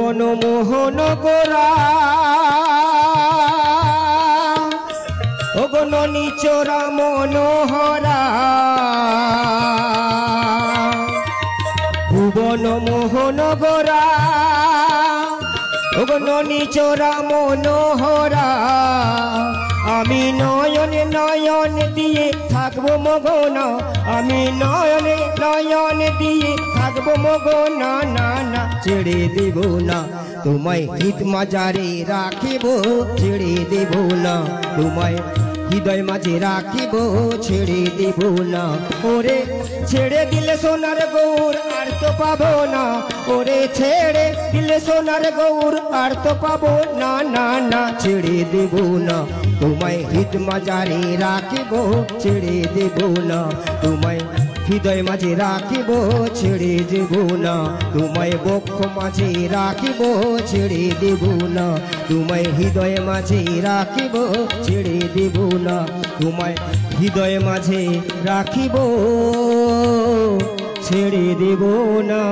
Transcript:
ভুবন মোহন গোরা ওগো নিচরা মনোহরা ভুবন মোহন গোরা ওগো নিচরা মনোহরা আমি নয়নে নয়ন দিয়ে থাকবো মগনা আমি নয়নে নয়ন দিয়ে থাকবো মগনা না না ছেড়ে দেব না তোমায় হিত মাজারে রাখিব ছেড়ে দেব না তোমায় হৃদয় মাঝে রাখিব ছেড়ে দেব না ওরে ছেড়ে দিলে সোনার গৌর আর তো পাবো না ওরে ছেড়ে দিলে সোনার গৌর আর তো পাবো না না না ছেড়ে দেব না তোমায় হিত মাজারে রাখিব ছেড়ে দেব না তোমায় হৃদয় মাঝে রাখিব ছেড়ে দেব না তোমায় বক্ষ মাঝে রাখিব ছেড়ে দেব না তোমায় হৃদয় মাঝে রাখিব ছেড়ে দেব না তোমায় হৃদয় মাঝে রাখিব ছেড়ে দেব না।